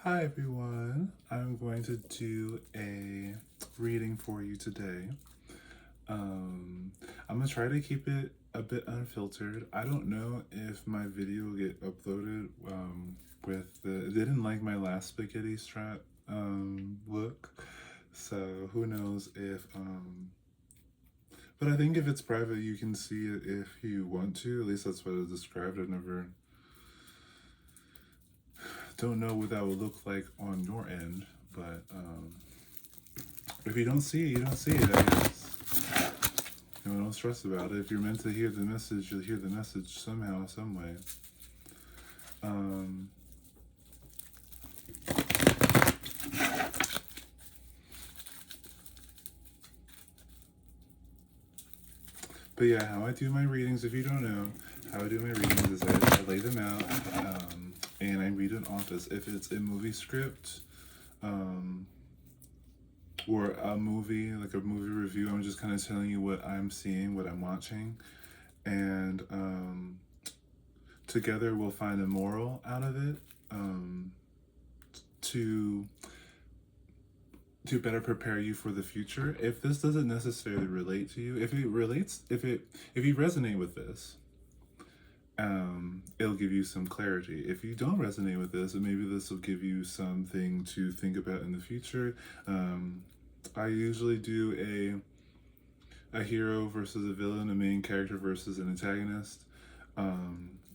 Hi everyone, I'm going to do a reading for you today. I'm gonna try to keep it a bit unfiltered. I don't know if my video will get uploaded with the, it didn't like my last spaghetti strap look, so who knows if, but I think if it's private you can see it if you want to, at least that's what it's described. I never, don't know what that would look like on your end, but if you don't see it, you don't see it, I guess. You know, don't stress about it. If you're meant to hear the message, you'll hear the message somehow, some way. Um, but yeah, how I do my readings, if you don't know, how I do my readings is I lay them out and I read an office. If it's a movie script, or a movie, like a movie review, I'm just kind of telling you what I'm seeing, what I'm watching, and together we'll find a moral out of it, to better prepare you for the future. If this doesn't necessarily relate to you, if it relates, if you resonate with this, it'll give you some clarity. If you don't resonate with this, maybe this will give you something to think about in the future. I usually do a hero versus a villain, a main character versus an antagonist.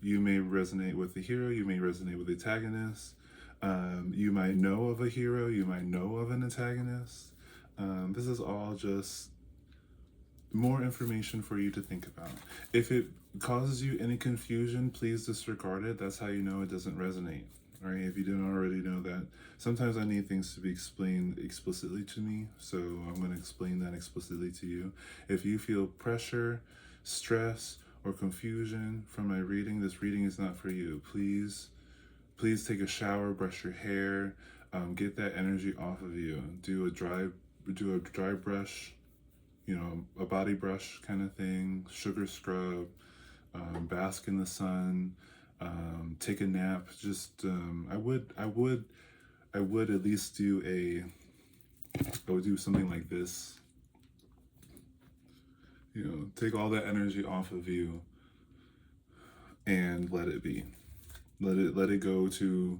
You may resonate with the hero, you may resonate with the antagonist. You might know of a hero, you might know of an antagonist. This is all just more information for you to think about. If it causes you any confusion, please disregard it. That's how you know it doesn't resonate. Right? If you didn't already know that, sometimes I need things to be explained explicitly to me, so I'm going to explain that explicitly to you. If you feel pressure, stress, or confusion from my reading, this reading is not for you. Please take a shower, brush your hair, get that energy off of you. Do a dry brush, a body brush kind of thing, sugar scrub, bask in the sun, take a nap. Just I would at least I would do something like this. Take all that energy off of you and let it be. Let it go to,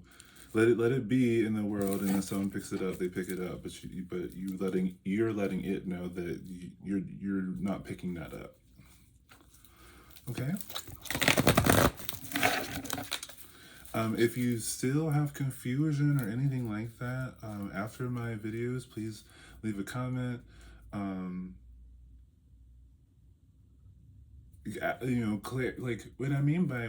let it be in the world, and if someone picks it up, they pick it up. But you're letting it know that you're not picking that up. Okay. If you still have confusion or anything like that after my videos, please leave a comment. Clear, like what I mean by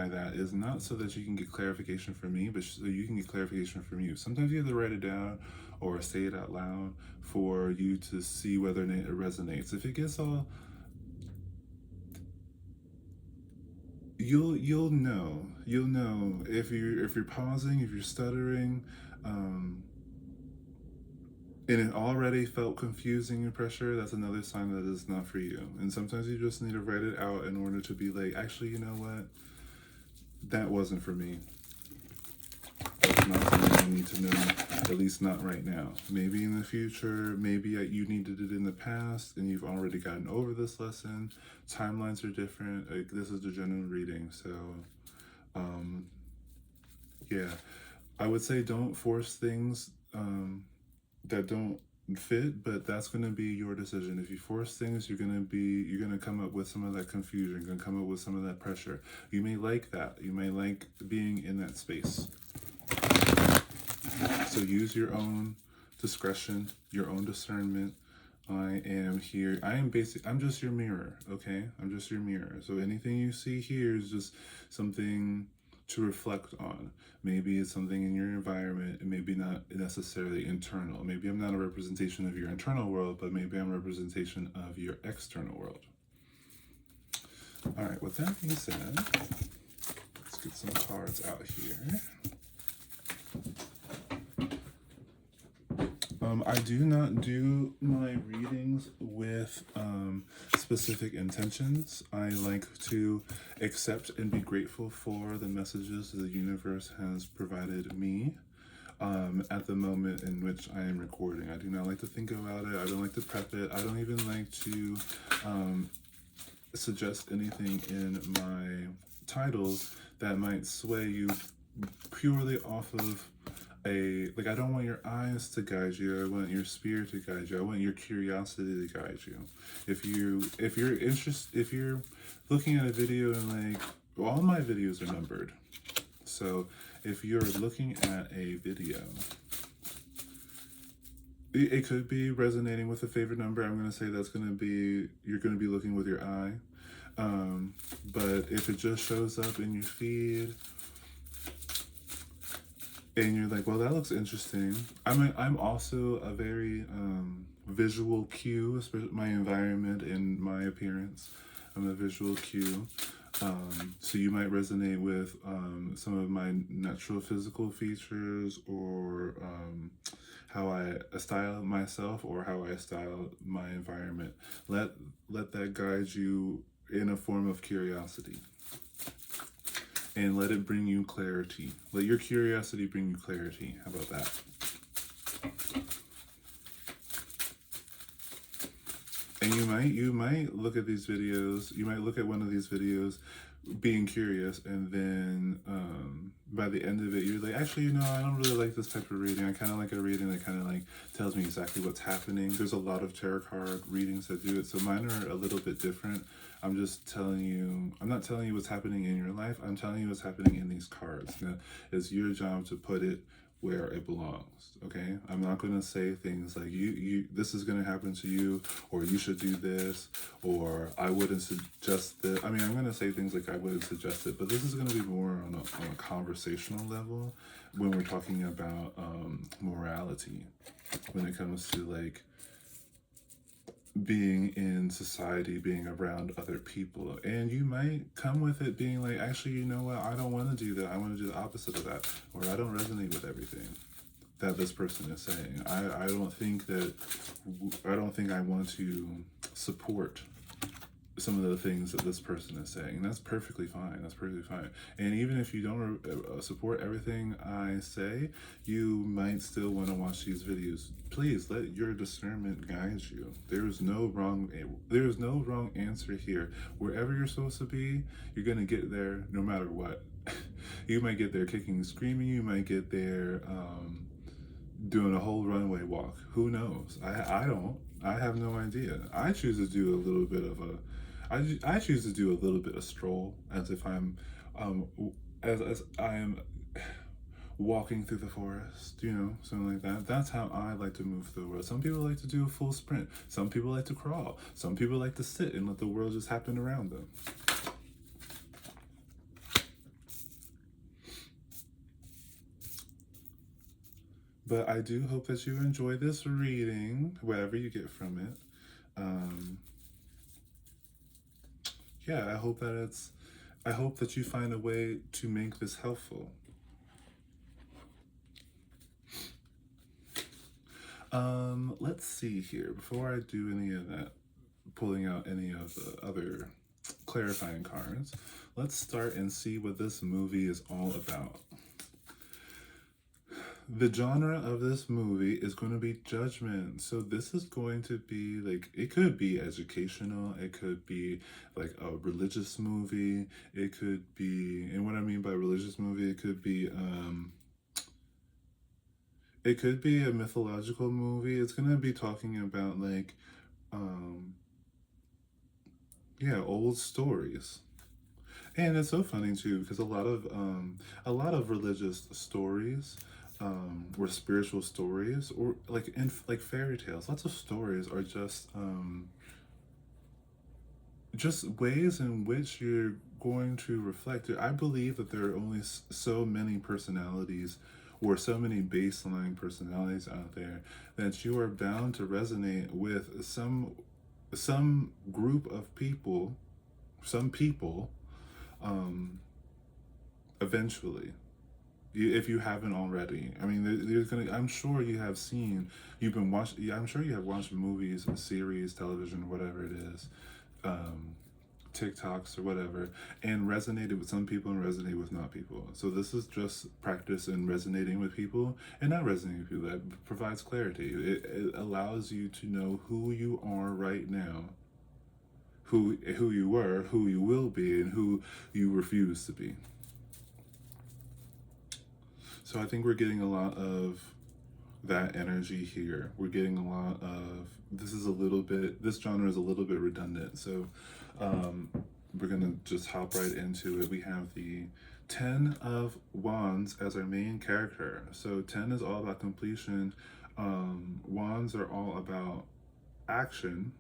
that is not so that you can get clarification from me, but so you can get clarification from you. Sometimes you have to write it down or say it out loud for you to see whether or not it resonates. If it gets all, you'll know if you're pausing, if you're stuttering, and it already felt confusing and pressure, that's another sign that it's not for you. And sometimes you just need to write it out in order to be like, actually, you know what? That wasn't for me. That's not something I need to know, at least not right now. Maybe in the future, maybe you needed it in the past and you've already gotten over this lesson. Timelines are different. Like, this is the general reading. So, yeah, I would say don't force things that don't fit, but that's going to be your decision. If you force things, you're going to come up with some of that confusion, you're going to come up with some of that pressure. You may like that, you may like being in that space, so use your own discretion, your own discernment. I'm just your mirror. Okay, I'm just your mirror, so anything you see here is just something to reflect on. Maybe it's something in your environment, and maybe not necessarily internal. Maybe I'm not a representation of your internal world, but maybe I'm a representation of your external world. All right, with that being said, let's get some cards out here. I do not do my readings with specific intentions. I like to accept and be grateful for the messages the universe has provided me. at the moment in which I am recording. I do not like to think about it. I don't like to prep it. I don't even like to suggest anything in my titles that might sway you purely off of like, I don't want your eyes to guide you. I want your spirit to guide you. I want your curiosity to guide you. If you're looking at a video and like, all my videos are numbered. So if you're looking at a video, it could be resonating with a favorite number. I'm going to say that's going to be, you're going to be looking with your eye. But if it just shows up in your feed and you're like, well, that looks interesting. I'm also a very visual cue, especially my environment and my appearance. I'm a visual cue. So you might resonate with some of my natural physical features, or how I style myself, or how I style my environment. Let that guide you in a form of curiosity. And let it bring you clarity. Let your curiosity bring you clarity. How about that? And you might look at these videos, you might look at one of these videos being curious, and then by the end of it, you're like, actually, I don't really like this type of reading. I kind of like a reading that kind of like tells me exactly what's happening. There's a lot of tarot card readings that do it, so mine are a little bit different. I'm just telling you, I'm not telling you what's happening in your life. I'm telling you what's happening in these cards. Now, it's your job to put it where it belongs, okay? I'm not going to say things like, this is going to happen to you, or you should do this, or I wouldn't suggest this. I mean, I'm going to say things like I wouldn't suggest it, but this is going to be more on a conversational level when we're talking about morality, when it comes to like being in society, being around other people. And you might come with it being like, actually, you know what, I don't want to do that. I want to do the opposite of that. Or I don't resonate with everything that this person is saying. I don't think I want to support some of the things that this person is saying. And that's perfectly fine. That's perfectly fine. And even if you don't support everything I say, you might still want to watch these videos. Please let your discernment guide you. There's no wrong answer here. Wherever you're supposed to be, you're gonna get there no matter what. You might get there kicking and screaming. You might get there doing a whole runway walk. Who knows? I don't. I have no idea. I choose to do a little bit of I choose to do a little bit of stroll, as if I'm as I am walking through the forest, something like that. That's how I like to move through the world. Some people like to do a full sprint. Some people like to crawl. Some people like to sit and let the world just happen around them. But I do hope that you enjoy this reading, whatever you get from it. Yeah, I hope that you find a way to make this helpful. Let's see here. Before I do any of that, pulling out any of the other clarifying cards, let's start and see what this movie is all about. The genre of this movie is going to be judgment. So this is going to be like, it could be educational, it could be like a religious movie, it could be, and what I mean by religious movie, it could be a mythological movie. It's going to be talking about like old stories. And it's so funny too, because a lot of religious stories, or spiritual stories, or like fairy tales, lots of stories are just ways in which you're going to reflect it. I believe that there are only so many personalities, or so many baseline personalities out there, that you are bound to resonate with some group of people, some people, eventually, if you haven't already. I mean, I'm sure you have I'm sure you have watched movies, series, television, whatever it is, TikToks or whatever, and resonated with some people and resonated with not people. So this is just practice in resonating with people and not resonating with people. That provides clarity. It allows you to know who you are right now, who you were, who you will be, and who you refuse to be. So I think we're getting a lot of that energy here. We're getting a lot of, this genre is a little bit redundant. So we're gonna just hop right into it. We have the 10 of Wands as our main character. So 10 is all about completion. Wands are all about action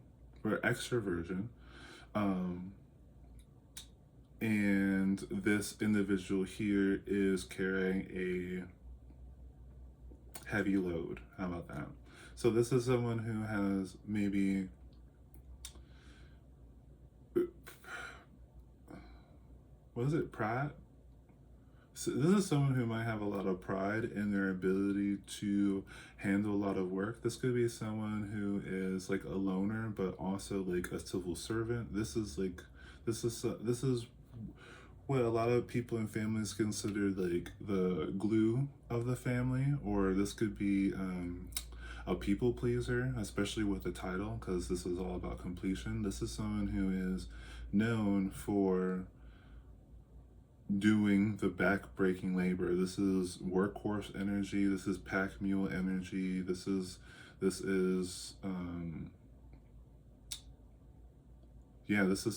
or extroversion. And this individual here is carrying a heavy load. How about that? So this is someone who has maybe pride? So this is someone who might have a lot of pride in their ability to handle a lot of work. This could be someone who is like a loner, but also like a civil servant. This is what a lot of people in families consider like the glue of the family, or this could be a people pleaser, especially with the title, because this is all about completion. This is someone who is known for doing the back-breaking labor. This is workhorse energy. This is pack mule energy. This is this is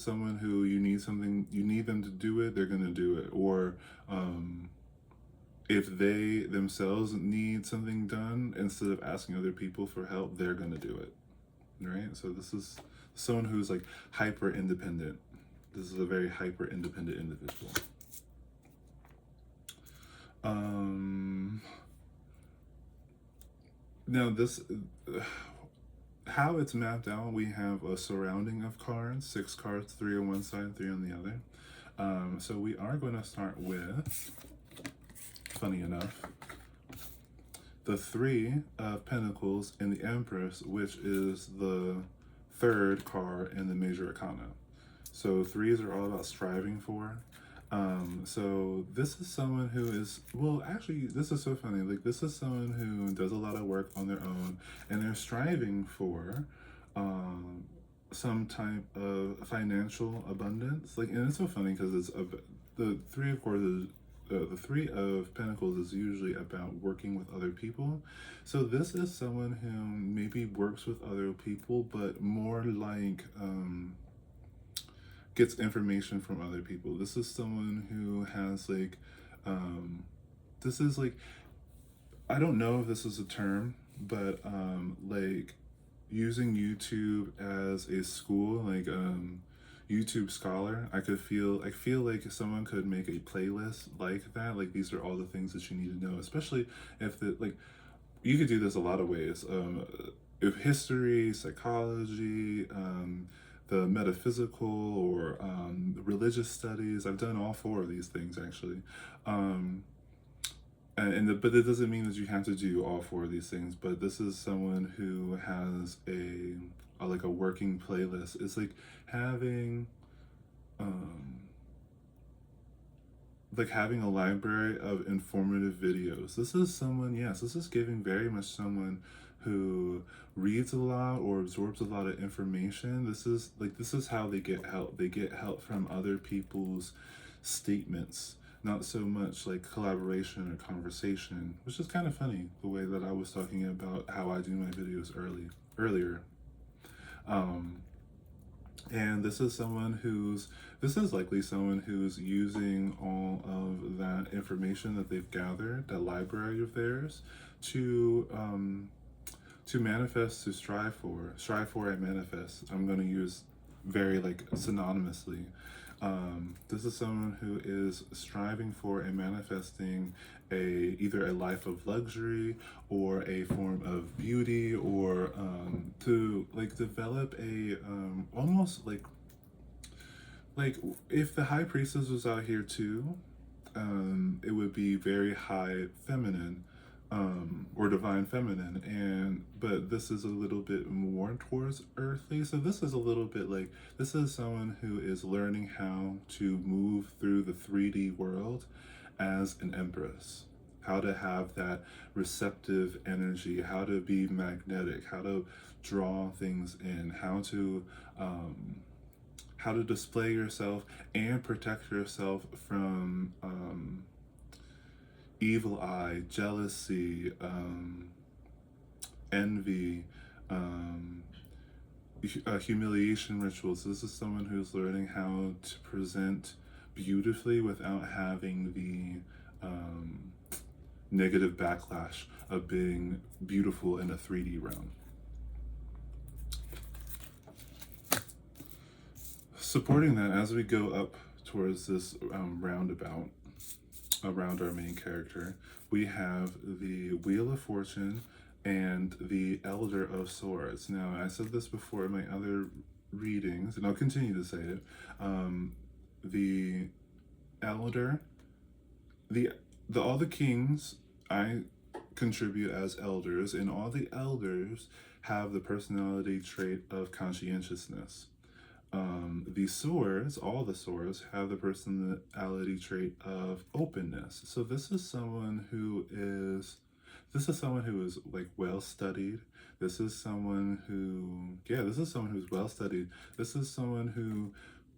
someone who you need them to do it, they're gonna do it. Or if they themselves need something done, instead of asking other people for help, they're gonna do it, right? So this is someone who's like hyper independent. This is a very hyper independent individual. Now this, how it's mapped out, we have a surrounding of cards, 6 cards, 3 on one side, 3 on the other. So we are going to start with, funny enough, the 3 of Pentacles and the Empress, which is the 3rd card in the Major Arcana. So 3s are all about striving for. So this is someone who is, well, actually, this is so funny. Like, this is someone who does a lot of work on their own, and they're striving for some type of financial abundance. Like, and it's so funny because it's the 3 of course the 3 of Pentacles is usually about working with other people. So this is someone who maybe works with other people, but more like gets information from other people. This is someone who has like, this is like, I don't know if this is a term, but like using YouTube as a school, like YouTube Scholar. I feel like someone could make a playlist like that. Like, these are all the things that you need to know, especially if you could do this a lot of ways. If history, psychology, the metaphysical, or religious studies. I've done all 4 of these things actually. But it doesn't mean that you have to do all 4 of these things. But this is someone who has a working playlist. It's like having a library of informative videos. This is someone, yes, this is giving very much someone who reads a lot or absorbs a lot of information. This is how they get help. They get help from other people's statements, not so much like collaboration or conversation, which is kind of funny, the way that I was talking about how I do my videos earlier. And this is likely someone who's using all of that information that they've gathered, that library of theirs, to manifest, to strive for and manifest. I'm going to use very like synonymously. This is someone who is striving for and manifesting either a life of luxury or a form of beauty, or to like develop a almost like if the High Priestess was out here too, it would be very high feminine. or divine feminine, and but this is a little bit more towards earthly. So this is a little bit like, this is someone who is learning how to move through the 3D world as an empress, how to have that receptive energy, how to be magnetic, how to draw things in, um, how to display yourself and protect yourself from evil eye, jealousy, envy, um, humiliation rituals. This is someone who's learning how to present beautifully without having the negative backlash of being beautiful in a 3D realm. Supporting that, as we go up towards this roundabout around our main character, we have the Wheel of Fortune and the Elder of Swords. Now, I said this before in my other readings, and I'll continue to say it. The Elder, the all the kings I contribute as elders, and all the elders have the personality trait of conscientiousness. The swords, all the swords, have the personality trait of openness. So this is someone who is like well studied. This is someone who, yeah, this is someone who's well studied. This is someone who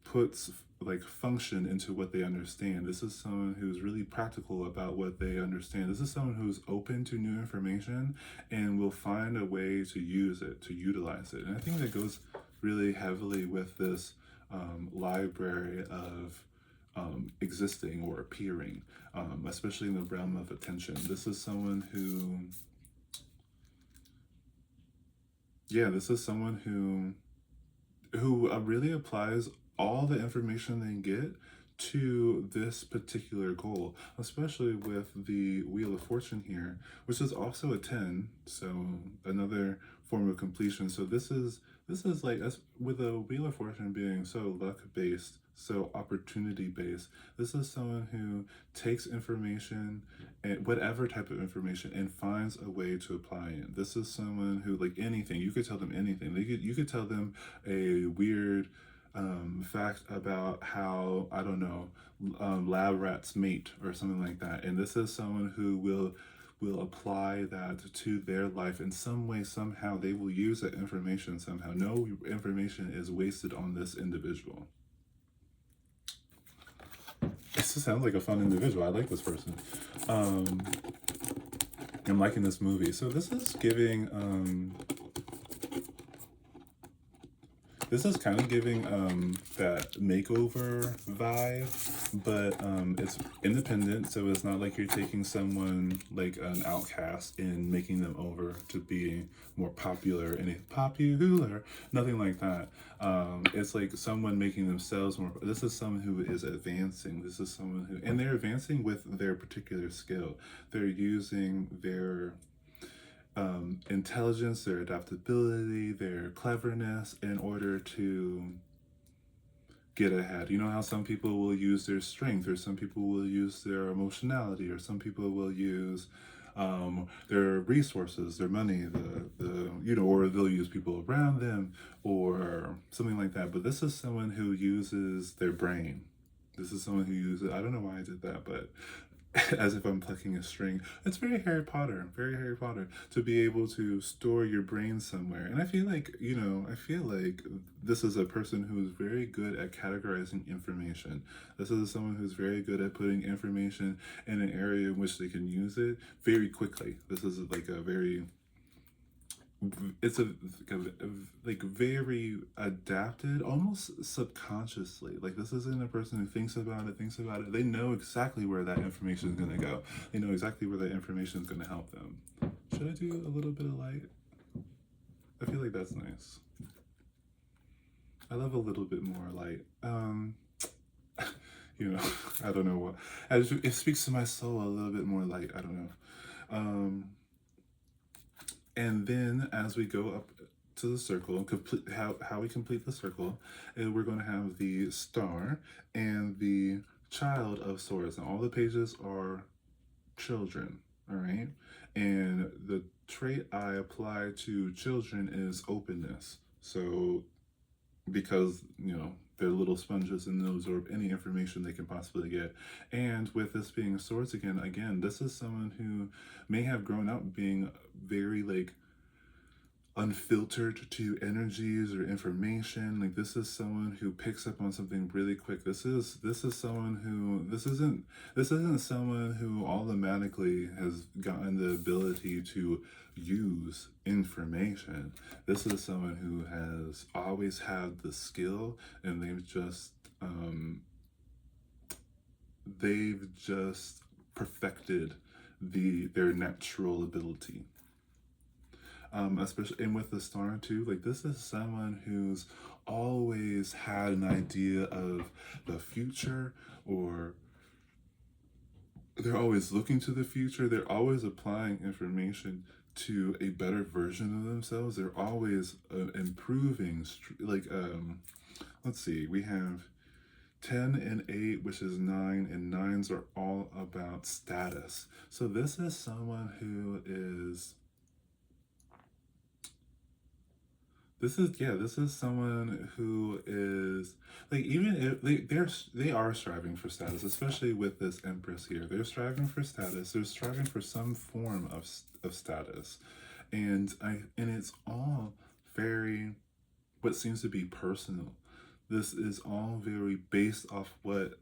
puts like function into what they understand. This is someone who's really practical about what they understand. This is someone who's open to new information and will find a way to use it, to utilize it. And I think that goes really heavily with this library of existing or appearing, especially in the realm of attention. This is someone who, yeah, this is someone who really applies all the information they get to this particular goal, especially with the Wheel of Fortune here, which is also a 10, so another form of completion. So this is like, as with the Wheel of Fortune being so luck based, so opportunity based, this is someone who takes information, and whatever type of information, and finds a way to apply it. This is someone who, like anything, you could tell them anything. You could tell them a weird fact about how, I don't know, lab rats mate or something like that, and this is someone who will apply that to their life in some way. Somehow they will use that information somehow. No information is wasted on this individual. This sounds like a fun individual. I like this person. I'm liking this movie. So this is giving this is kind of giving that makeover vibe, but it's independent, so it's not like you're taking someone like an outcast and making them over to be more popular, nothing like that. It's like someone making themselves more. This is someone who is advancing. This is someone who, and they're advancing with their particular skill. They're using their intelligence, their adaptability, their cleverness in order to get ahead. You know how some people will use their strength, or some people will use their emotionality, or some people will use their resources, their money, or they'll use people around them or something like that. But this is someone who uses their brain. This is someone who uses, I don't know why I did that, but as if I'm plucking a string. It's very Harry Potter, to be able to store your brain somewhere. And I feel like, this is a person who's very good at categorizing information. This is someone who's very good at putting information in an area in which they can use it very quickly. This is like a very, it's like very adapted, almost subconsciously. Like, this isn't a person who thinks about it. They know exactly where that information is going to go. They know exactly where that information is going to help them. Should I do a little bit of light? I feel like that's nice. I love a little bit more light. I don't know what. It speaks to my soul a little bit more light. I don't know. And then as we go up to the circle, complete how we complete the circle, and we're going to have the star and the Child of Swords. And all the pages are children, all right? And the trait I apply to children is openness. So, because, they're little sponges and they'll absorb any information they can possibly get. And with this being swords again, this is someone who may have grown up being very like unfiltered to energies or information. Like this is someone who picks up on something really quick. This is someone who this isn't someone who automatically has gotten the ability to use information. This is someone who has always had the skill, and they've just perfected their natural ability. Especially and with the star too, like this is someone who's always had an idea of the future, or they're always looking to the future. They're always applying information to a better version of themselves. They're always improving. Let's see, we have 10 and 8, which is 9, and 9s are all about status. So this is someone who is this is someone who is like, even if they are striving for status, especially with this Empress here. They're striving for status. They're striving for some form of status, and it's all very what seems to be personal. This is all very based off what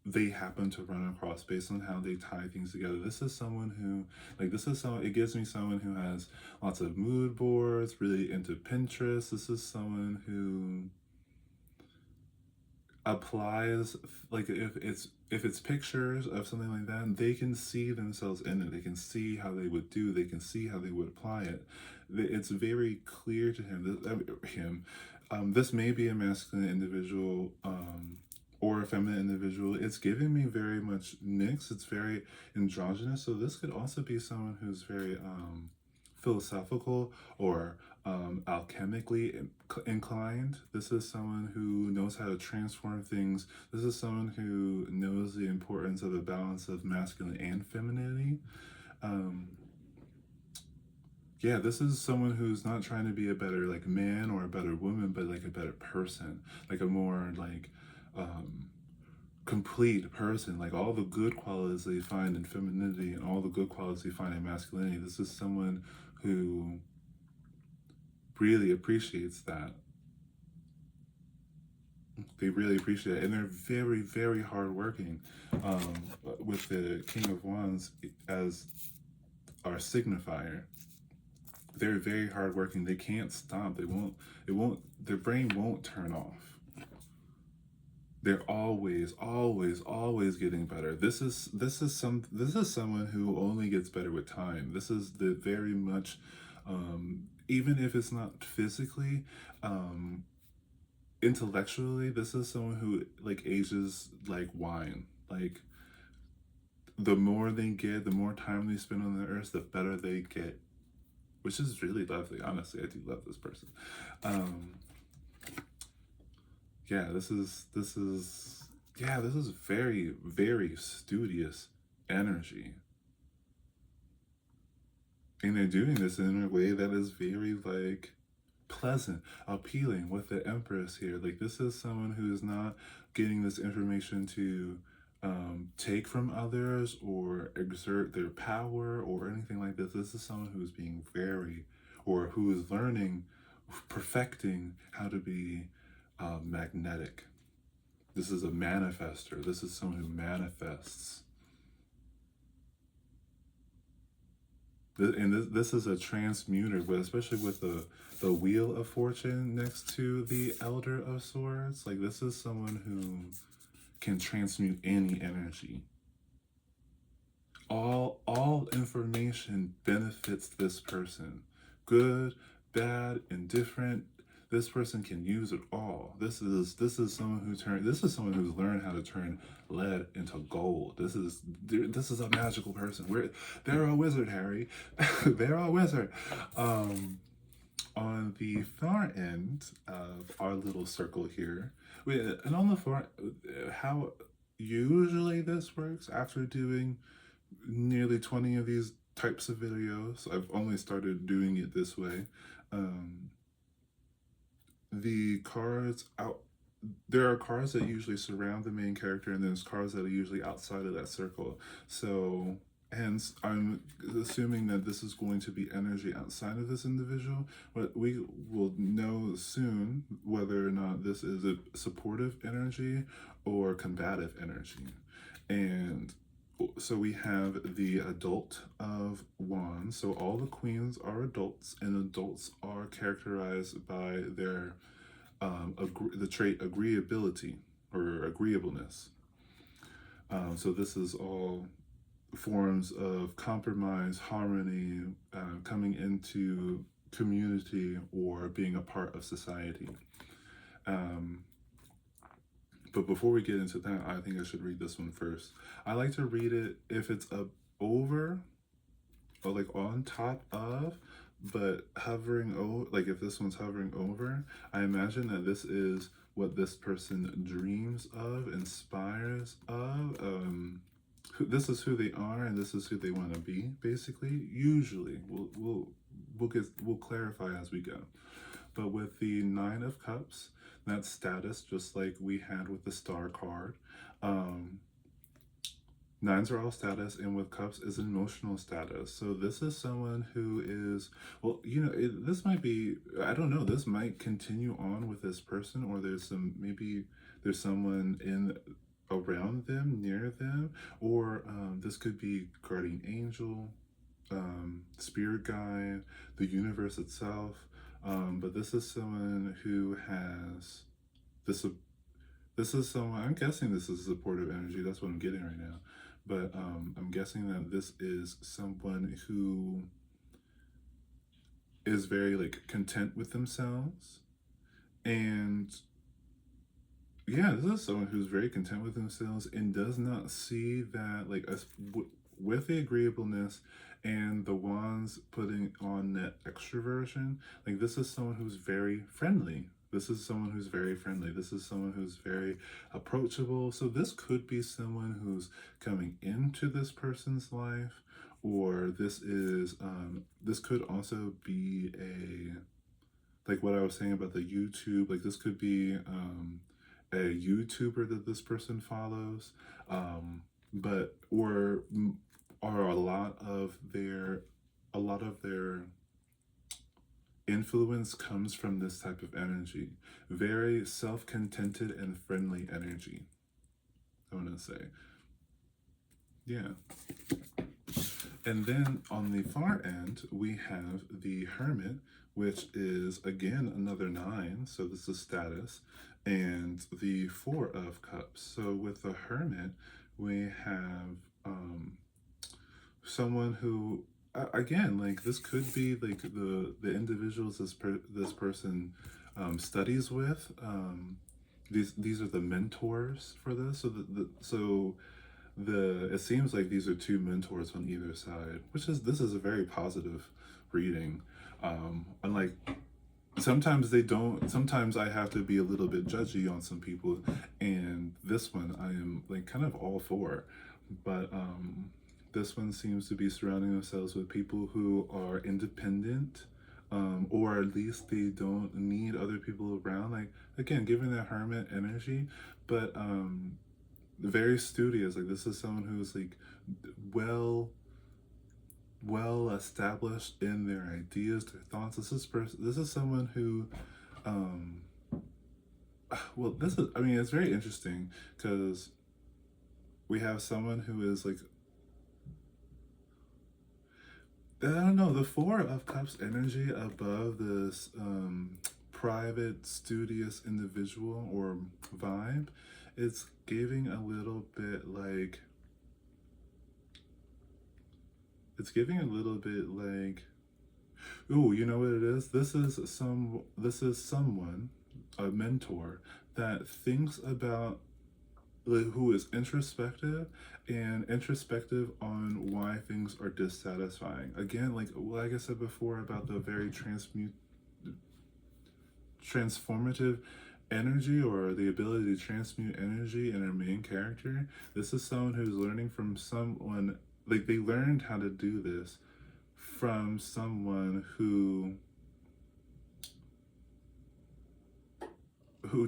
they happen to run across, based on how they tie things together. This is someone who, it gives me someone who has lots of mood boards, really into Pinterest. This is someone who applies, like, if it's pictures of something like that, they can see themselves in it. They can see how they would do. They can see how they would apply it. It's very clear to him. This may be a masculine individual, or a feminine individual. It's giving me very much mixed. It's very androgynous. So this could also be someone who's very philosophical, or alchemically inclined. This is someone who knows how to transform things. This is someone who knows the importance of a balance of masculine and femininity. Yeah, this is someone who's not trying to be a better like man or a better woman, but like a better person, like a more like complete person, like all the good qualities they find in femininity and all the good qualities they find in masculinity. This is someone who really appreciates that. They really appreciate it, and they're very, very hardworking. With the King of Wands as our signifier, they're very hardworking. They can't stop. They won't. It won't. Their brain won't turn off. They're always, always, always getting better. This is someone who only gets better with time. This is the very much, even if it's not physically, intellectually, this is someone who like ages like wine. Like the more they get, the more time they spend on the earth, the better they get, which is really lovely. Honestly, I do love this person. Yeah, this is very, very studious energy. And they're doing this in a way that is very like pleasant, appealing with the Empress here. Like this is someone who is not getting this information to take from others or exert their power or anything like this. This is someone who is being or who is learning, perfecting how to be magnetic. This is a manifester. This is someone who manifests. And this is a transmuter, but especially with the Wheel of Fortune next to the Elder of Swords. Like this is someone who can transmute any energy. All information benefits this person. Good, bad, indifferent. This person can use it all. This is someone who's learned how to turn lead into gold. This is a magical person. They're a wizard, Harry. They're a wizard. On the far end of our little circle here, and on the far, how usually this works after doing nearly 20 of these types of videos. I've only started doing it this way. Um, the cards out there are cards that usually surround the main character, and there's cards that are usually outside of that circle. So hence I'm assuming that this is going to be energy outside of this individual, but we will know soon whether or not this is a supportive energy or combative energy. And so we have the adult of wands. So all the queens are adults, and adults are characterized by their the trait agreeability or agreeableness. So this is all forms of compromise, harmony, coming into community or being a part of society. Um, but before we get into that, I think I should read this one first. I like to read it if it's over or like on top of, but hovering over, like if this one's hovering over, I imagine that this is what this person dreams of, inspires of. This is who they are, and this is who they want to be. Basically, usually, we'll clarify as we go. But with the Nine of Cups, that's status, just like we had with the Star card. Nines are all status, and with cups is emotional status. So this is someone who is, well, this might be, I don't know, this might continue on with this person, or maybe there's someone around them, near them, or this could be guardian angel, spirit guide, the universe itself. But this is someone who has this. This is someone. I'm guessing this is supportive energy. That's what I'm getting right now. But I'm guessing that this is someone who is very like content with themselves, and yeah, this is someone who's very content with themselves and does not see that like with the agreeableness and the wands putting on that extroversion. Like this is someone who's very friendly. This is someone who's very friendly. This is someone who's very approachable. So this could be someone who's coming into this person's life, or this could also be like what I was saying about the YouTube. Like this could be a YouTuber that this person follows, but or a lot of their influence comes from this type of energy. Very self-contented and friendly energy, I want to say. Yeah. And then on the far end, we have the Hermit, which is again another 9. So this is status, and the 4 of Cups. So with the Hermit, we have someone who, again, like this could be like the individuals this person studies with. These are the mentors for this. So it seems like these are 2 mentors on either side, this is a very positive reading. Unlike sometimes they don't, sometimes I have to be a little bit judgy on some people, and this one I am like kind of all for. But this one seems to be surrounding themselves with people who are independent, or at least they don't need other people around. Like again, given that Hermit energy, but very studious. Like this is someone who's like well established in their ideas, their thoughts. This is someone who well, this is, I mean, it's very interesting because we have someone who is like, I don't know, the 4 of Cups energy above this private, studious individual or vibe. It's giving a little bit like, ooh, you know what it is? This is someone, a mentor, that thinks about, who is introspective on why things are dissatisfying. Again, like I said before about the very transformative energy, or the ability to transmute energy in our main character. This is someone who's learning from someone like they learned how to do this from someone who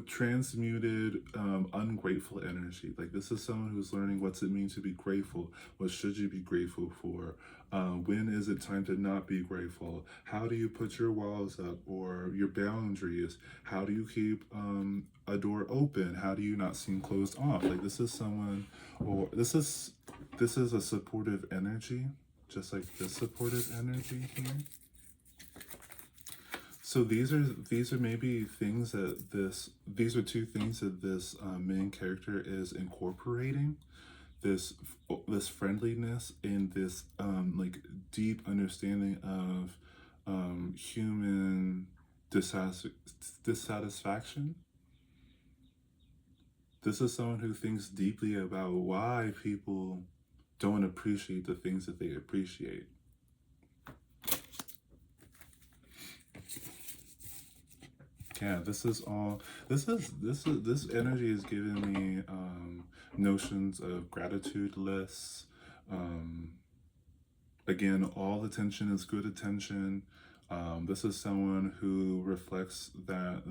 transmuted ungrateful energy. Like this is someone who's learning what's it mean to be grateful. What should you be grateful for? When is it time to not be grateful? How do you put your walls up or your boundaries? How do you keep a door open? How do you not seem closed off? Like this is someone, or this is a supportive energy, just like this supportive energy here. So these are maybe things that these are two things that this main character is incorporating, this friendliness and this like deep understanding of human dissatisfaction. This is someone who thinks deeply about why people don't appreciate the things that they appreciate. Yeah, this energy is giving me notions of gratitude lists. Again, all attention is good attention. This is someone who reflects that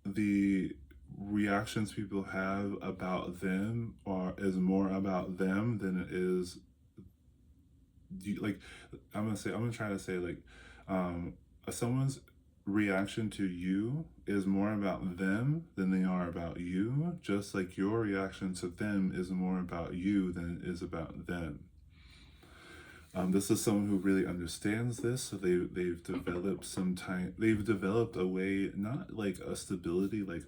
the reactions people have about them is more about them than it is, like, I'm gonna try to say, like, someone's reaction to you is more about them than they are about you, just like your reaction to them is more about you than it is about them. This is someone who really understands this, so they've developed a way, not like a stability, like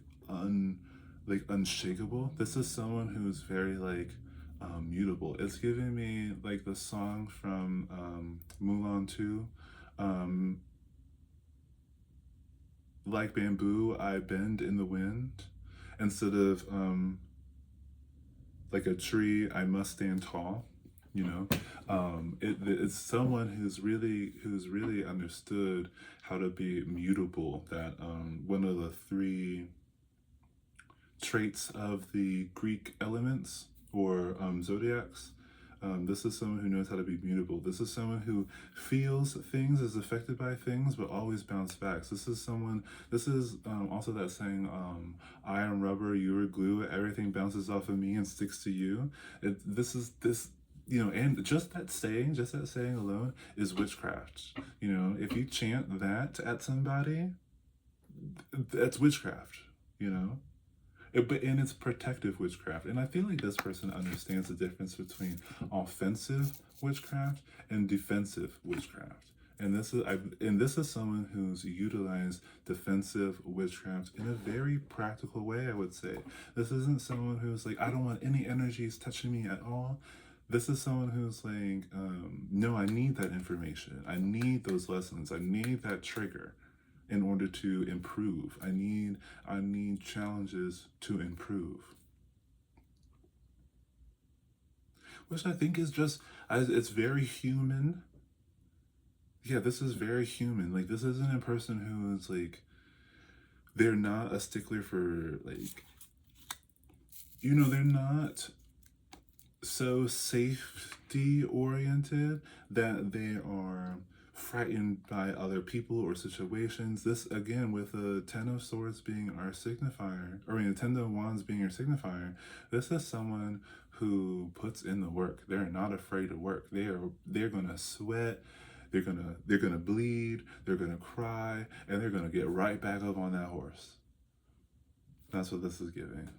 unshakable. This is someone who's very like mutable. It's giving me like the song from Mulan 2, like bamboo, I bend in the wind, instead of like a tree, I must stand tall. You know, it's someone who's really understood how to be mutable. That one of the three traits of the Greek elements or zodiacs. This is someone who knows how to be mutable. This is someone who feels things, is affected by things, but always bounce back. This is also that saying, I am rubber, you are glue, everything bounces off of me and sticks to you. And just that saying alone is witchcraft. If you chant that at somebody, that's witchcraft, and it's protective witchcraft. And I feel like this person understands the difference between offensive witchcraft and defensive witchcraft. And this is someone who's utilized defensive witchcraft in a very practical way, I would say. This isn't someone who's like, I don't want any energies touching me at all. This is someone who's like, no, I need that information. I need those lessons. I need that trigger in order to improve. I need challenges to improve. Which I think is just, it's very human. Yeah, this is very human. Like, this isn't a person who's like, they're not a stickler for like, they're not so safety oriented that they are frightened by other people or situations. This, again, with the Ten of Swords being our signifier, the Ten of Wands being your signifier, this is someone who puts in the work. They're not afraid to work. They're gonna sweat, they're gonna bleed, they're gonna cry, and they're gonna get right back up on that horse. That's what this is giving.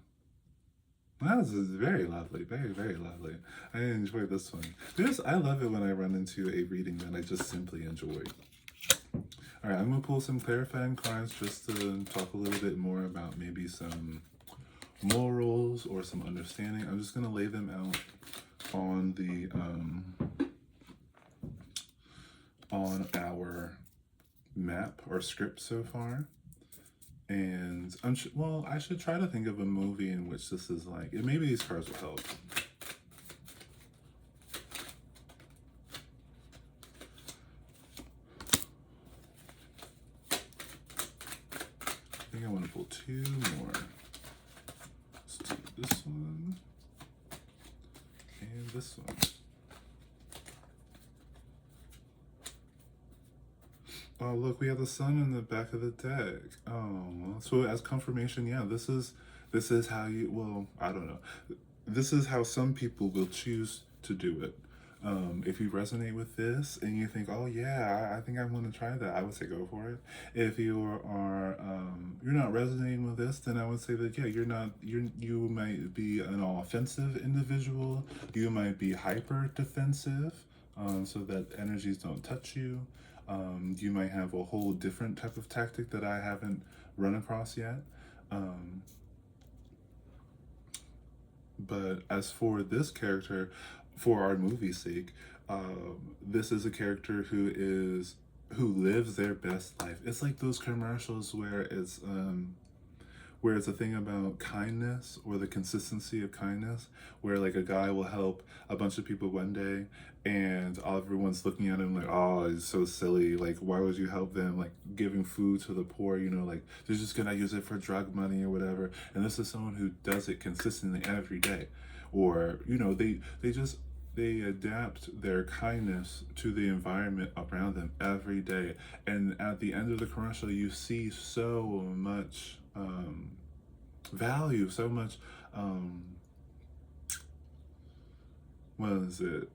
This is very lovely, very, very lovely. I enjoy this one. I love it when I run into a reading that I just simply enjoy. All right, I'm gonna pull some clarifying cards just to talk a little bit more about maybe some morals or some understanding. I'm just gonna lay them out on the on our map or script so far. And I should try to think of a movie in which this is like, and maybe these cards will help. I think I want to pull two more. Let's do this one. this one? Oh, look, we have the sun in the back of the deck. Oh, so as confirmation, yeah, this is how you. Well, I don't know. This is how some people will choose to do it. If you resonate with this and you think, oh yeah, I think I'm going to try that, I would say go for it. If you are you're not resonating with this, then I would say that yeah, you might be an offensive individual. You might be hyper defensive, so that energies don't touch you. You might have a whole different type of tactic that I haven't run across yet. Um, but as for this character, for our movie's sake, this is a character who lives their best life. It's like those commercials where it's a thing about kindness or the consistency of kindness, where like a guy will help a bunch of people one day and everyone's looking at him like, oh, he's so silly, like why would you help them, like giving food to the poor, like they're just gonna use it for drug money or whatever. And this is someone who does it consistently every day. Or they adapt their kindness to the environment around them every day. And at the end of the commercial, you see so much value, so much, what is it?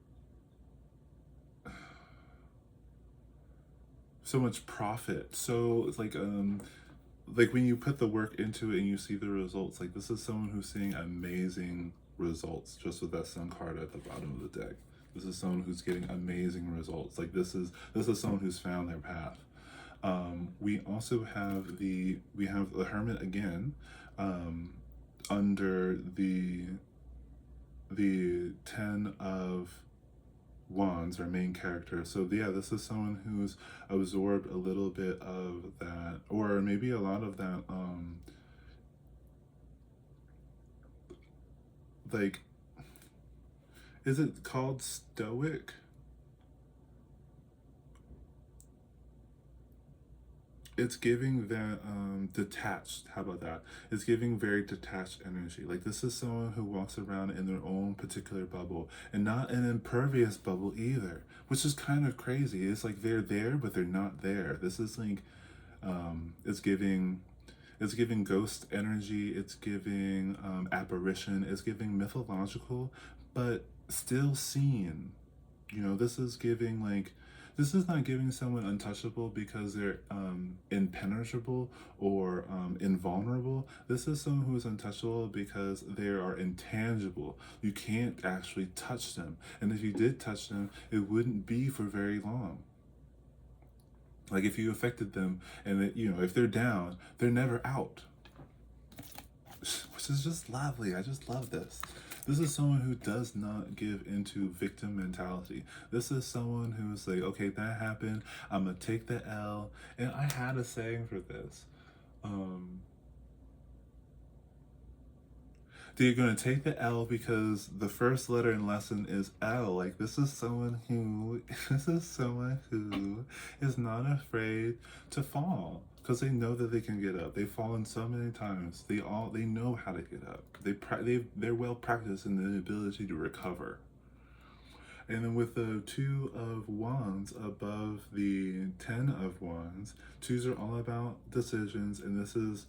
So much profit. So it's like when you put the work into it and you see the results, like this is someone who's seeing amazing results just with that sun card at the bottom of the deck. This is someone who's getting amazing results. Like this is someone who's found their path. We also have the Hermit again, under the 10 of Wands, our main character. So yeah, this is someone who's absorbed a little bit of that, or maybe a lot of that, like, is it called stoic? It's giving that detached. How about that? It's giving very detached energy. Like this is someone who walks around in their own particular bubble, and not an impervious bubble either, which is kind of crazy. It's like they're there but they're not there. This is like it's giving ghost energy, it's giving apparition, it's giving mythological, but still seen. This is not giving someone untouchable because they're impenetrable or invulnerable. This is someone who is untouchable because they are intangible. You can't actually touch them. And if you did touch them, it wouldn't be for very long. Like if you affected them and if they're down, they're never out. Which is just lovely. I just love this. This is someone who does not give into victim mentality. This is someone who's like, okay, that happened. I'm gonna take the L. And I had a saying for this. You're gonna take the L because the first letter in lesson is L. Like this is someone who is not afraid to fall because they know that they can get up. They've fallen so many times. They know how to get up. They're well practiced in the ability to recover. And then with the 2 of Wands above the 10 of Wands, 2s are all about decisions, and this is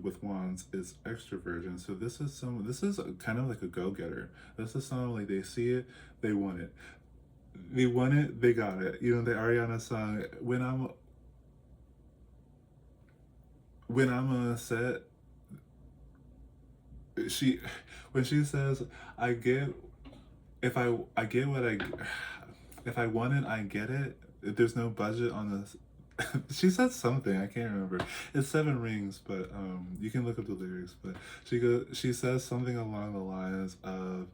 with Wands is extroversion. So this is kind of like a go-getter. This is someone like they see it, they want it. They want it, they got it. The Ariana song, when I'm on a set, when she says, I get if I get what if I want it, I get it. If there's no budget on this. She said something, I can't remember. It's 7 Rings, but you can look up the lyrics. But she says something along the lines of,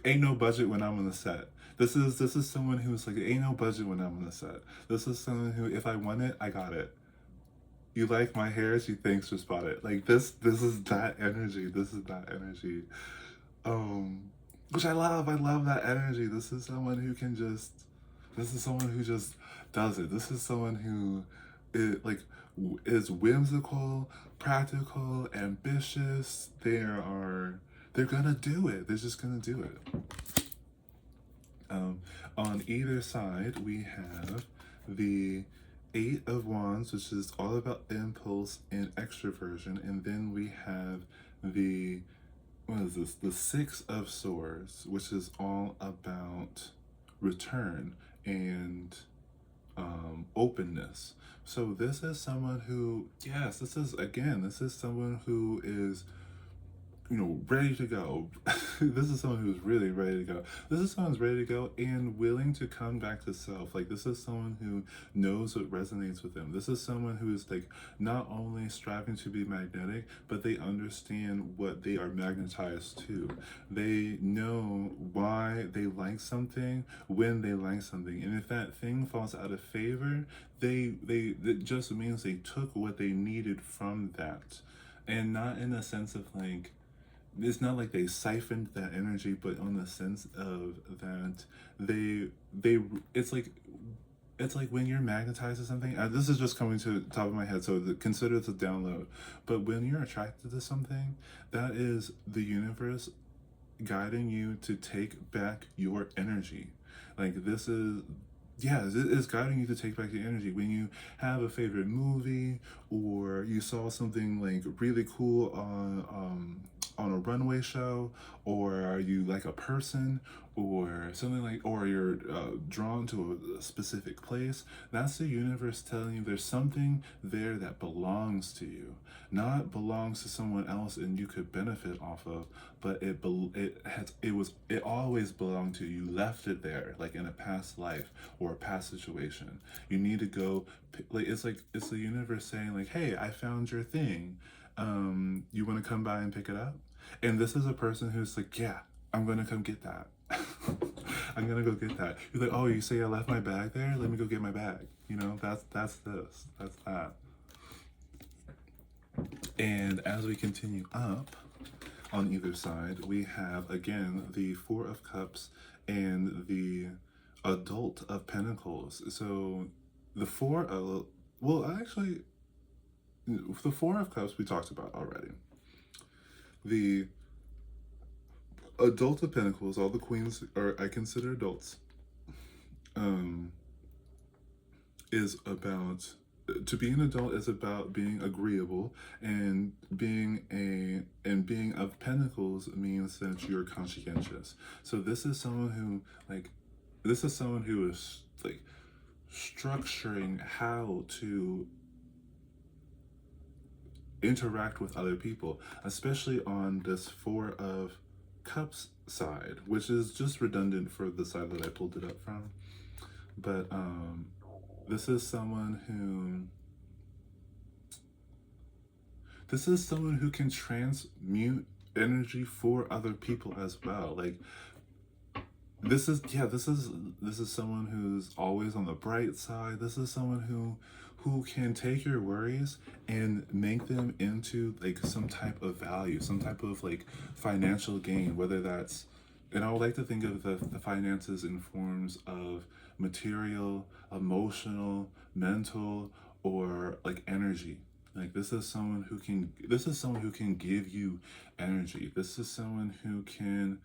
"Ain't no budget when I'm on the set." This is someone who's like, "Ain't no budget when I'm on the set." This is someone who, if I want it, I got it. You like my hair? She thinks just bought it. Like this is that energy. This is that energy. Which I love. I love that energy. This is someone who just does it. This is someone who is whimsical, practical, ambitious. They are they're gonna do it. They're just gonna do it. On either side, we have the Eight of Wands, which is all about impulse and extroversion, and then we have the what is this? The Six of Swords, which is all about return and openness. So this is someone who, yes, this is someone who is, ready to go. This is someone who's really ready to go. This is someone who's ready to go and willing to come back to self. Like, this is someone who knows what resonates with them. This is someone who is like not only striving to be magnetic, but they understand what they are magnetized to. They know why they like something, when they like something. And if that thing falls out of favor, it just means they took what they needed from that. And not in a sense of like, it's not like they siphoned that energy, but on the sense of that they it's like when you're magnetized to something. This is just coming to the top of my head, so consider it a download. But when you're attracted to something, that is the universe guiding you to take back your energy. Like, this is, yeah, it's guiding you to take back your energy. When you have a favorite movie, or you saw something like really cool on a runway show, or you like a person, or something like, or you're drawn to a specific place, that's the universe telling you there's something there that belongs to you, not belongs to someone else and you could benefit off of, but it always belonged to you. You left it there, like in a past life or a past situation. You need to go, like it's the universe saying like, hey, I found your thing. You want to come by and pick it up? And this is a person who's like, yeah, I'm gonna come get that. I'm gonna go get that. You're like, oh, you say I left my bag there? Let me go get my bag. That's this. That's that. And as we continue up on either side, we have again the Four of Cups and the Adult of Pentacles. So the the Four of Cups we talked about already. The Adult of Pentacles, all the queens I consider adults, is about, to be an adult is about being agreeable, and being of Pentacles means that you're conscientious. So this is someone who is like structuring how to interact with other people, especially on this Four of Cups side, which is just redundant for the side that I pulled it up from. But this is someone who can transmute energy for other people as well. Like, this is someone who's always on the bright side. This is someone who can take your worries and make them into like some type of value, some type of like financial gain, whether that's, and I would like to think of the finances in forms of material, emotional, mental, or like energy. Like, this is someone who can give you energy. This is someone who can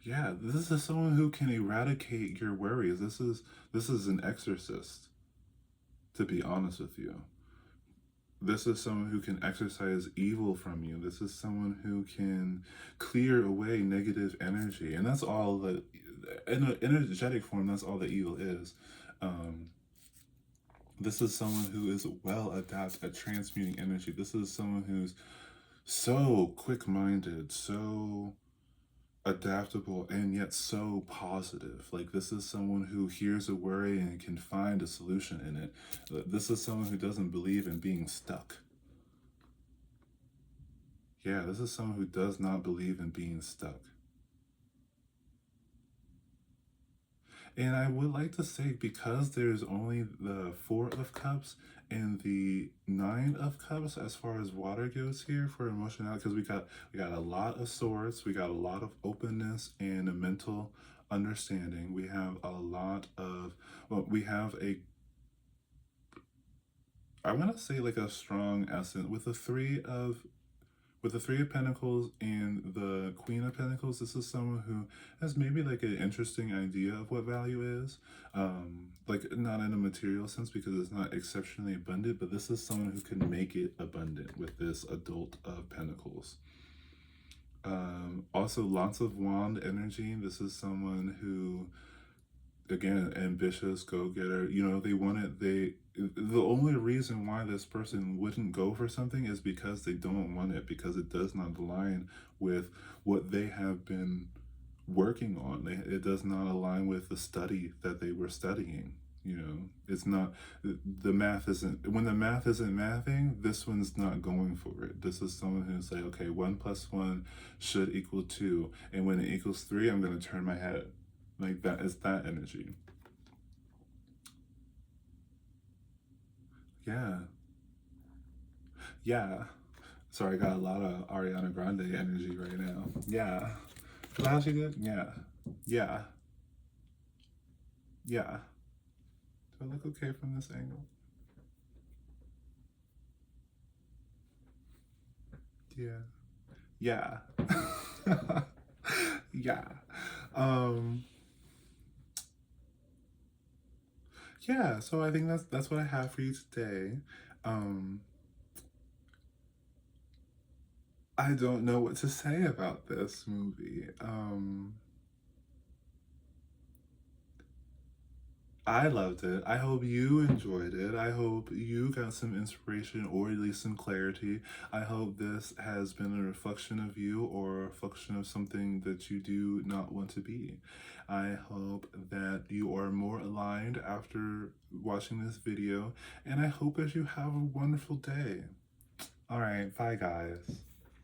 this is someone who can eradicate your worries. This is an exorcist, to be honest with you. This is someone who can exorcise evil from you. This is someone who can clear away negative energy. And that's all that, in an energetic form, that's all that evil is. This is someone who is well adept at transmuting energy. This is someone who's so quick-minded, so adaptable, and yet so positive. Like, this is someone who hears a worry and can find a solution in it. This is someone who doesn't believe in being stuck. Yeah, this is someone who does not believe in being stuck. And I would like to say, because there's only the Four of Cups and the Nine of Cups as far as water goes here for emotionality, because we got a lot of swords, we got a lot of openness and a mental understanding. We have a lot of, we have I want to say like a strong essence with the Three of with the Three of Pentacles and the Queen of Pentacles, this is someone who has maybe like an interesting idea of what value is. Like not in a material sense because it's not exceptionally abundant, but this is someone who can make it abundant with this Adult of Pentacles. Also, lots of wand energy. This is someone who, again, ambitious, go-getter. You know, they want it. The only reason why this person wouldn't go for something is because they don't want it, because it does not align with what they have been working on. It does not align with the study that they were studying. You know, it's not, the math isn't, when the math isn't mathing, this one's not going for it. This is someone who's like, okay, 1 + 1 should equal 2. And when it equals 3, I'm going to turn my head. Like that is that energy. Yeah. Yeah. Sorry, I got a lot of Ariana Grande energy right now. Yeah. How she good? Yeah. Yeah. Yeah. Do I look okay from this angle? Yeah. Yeah. Yeah. Um yeah, so I think that's what I have for you today. Um I don't know what to say about this movie. I loved it. I hope you enjoyed it. I hope you got some inspiration or at least some clarity. I hope this has been a reflection of you or a reflection of something that you do not want to be. I hope that you are more aligned after watching this video, and I hope that you have a wonderful day. All right, bye guys.